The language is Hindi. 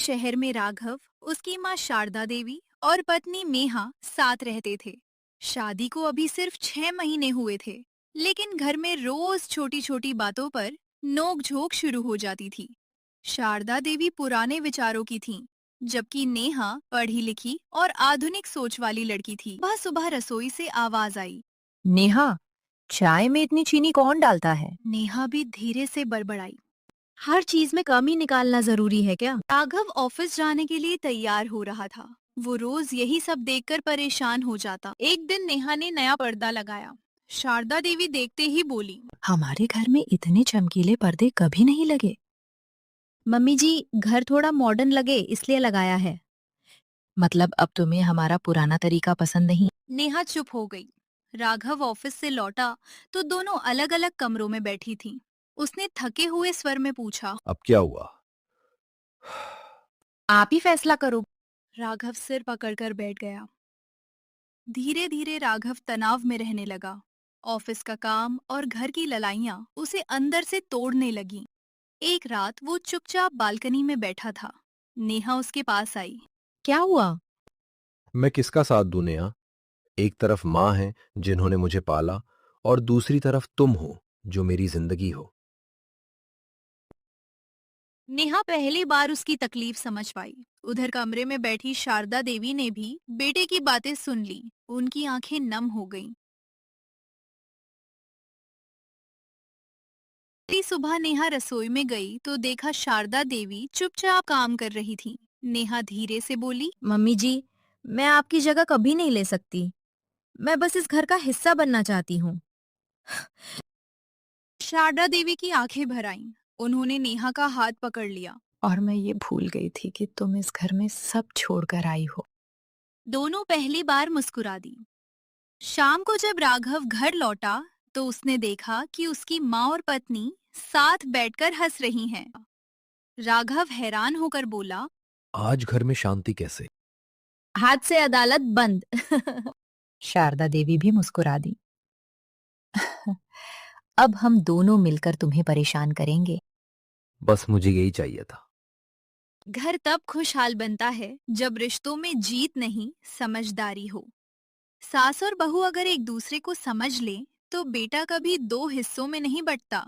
शहर में राघव, उसकी माँ शारदा देवी और पत्नी मेहा साथ रहते थे। शादी को अभी सिर्फ 6 महीने हुए थे, लेकिन घर में रोज छोटी छोटी बातों पर नोक-झोंक शुरू हो जाती थी। शारदा देवी पुराने विचारों की थीं, जबकि नेहा पढ़ी लिखी और आधुनिक सोच वाली लड़की थी। वह सुबह रसोई से आवाज आई। नेहा, चाय में इतनी चीनी कौन डालता है? नेहा भी धीरे से बड़बड़ाई। हर चीज में कमी निकालना जरूरी है क्या? राघव ऑफिस जाने के लिए तैयार हो रहा था। वो रोज यही सब देखकर परेशान हो जाता। एक दिन नेहा ने नया पर्दा लगाया। शारदा देवी देखते ही बोली। हमारे घर में इतने चमकीले पर्दे कभी नहीं लगे। मम्मी जी, घर थोड़ा मॉडर्न लगे इसलिए लगाया है। मतलब अब तुम्हें हमारा पुराना तरीका पसंद नहीं? नेहा चुप हो गई। राघव ऑफिस से लौटा तो दोनों अलग अलग कमरों में बैठी थीं। उसने थके हुए स्वर में पूछा। अब क्या हुआ? आप ही फैसला करो। राघव सिर पकड़कर बैठ गया। धीरे धीरे राघव तनाव में रहने लगा। ऑफिस का काम और घर की लड़ाइयां उसे अंदर से तोड़ने लगी। एक रात वो चुपचाप बालकनी में बैठा था। नेहा उसके पास आई। क्या हुआ? मैं किसका साथ दूं नेहा? एक तरफ माँ है जिन्होंने मुझे पाला, और दूसरी तरफ तुम हो जो मेरी जिंदगी हो। नेहा पहली बार उसकी तकलीफ समझ पाई। उधर कमरे में बैठी शारदा देवी ने भी बेटे की बातें सुन ली। उनकी आंखें नम हो गईं। अगली सुबह नेहा रसोई में गई तो देखा शारदा देवी चुपचाप काम कर रही थी। नेहा धीरे से बोली। मम्मी जी, मैं आपकी जगह कभी नहीं ले सकती। मैं बस इस घर का हिस्सा बनना चाहती हूँ। शारदा देवी की आंखें भर आईं। उन्होंने नेहा का हाथ पकड़ लिया। और मैं ये भूल गई थी कि तुम इस घर में सब छोड़कर आई हो। दोनों पहली बार मुस्कुरा दी। शाम को जब राघव घर लौटा तो उसने देखा कि उसकी माँ और पत्नी साथ बैठकर हंस रही हैं। राघव हैरान होकर बोला। आज घर में शांति कैसे? हाथ से अदालत बंद। शारदा देवी भी मुस्कुरा दी। अब हम दोनों मिलकर तुम्हें परेशान करेंगे। बस मुझे यही चाहिए था। घर तब खुशहाल बनता है जब रिश्तों में जीत नहीं, समझदारी हो। सास और बहू अगर एक दूसरे को समझ लें तो बेटा कभी दो हिस्सों में नहीं बंटता।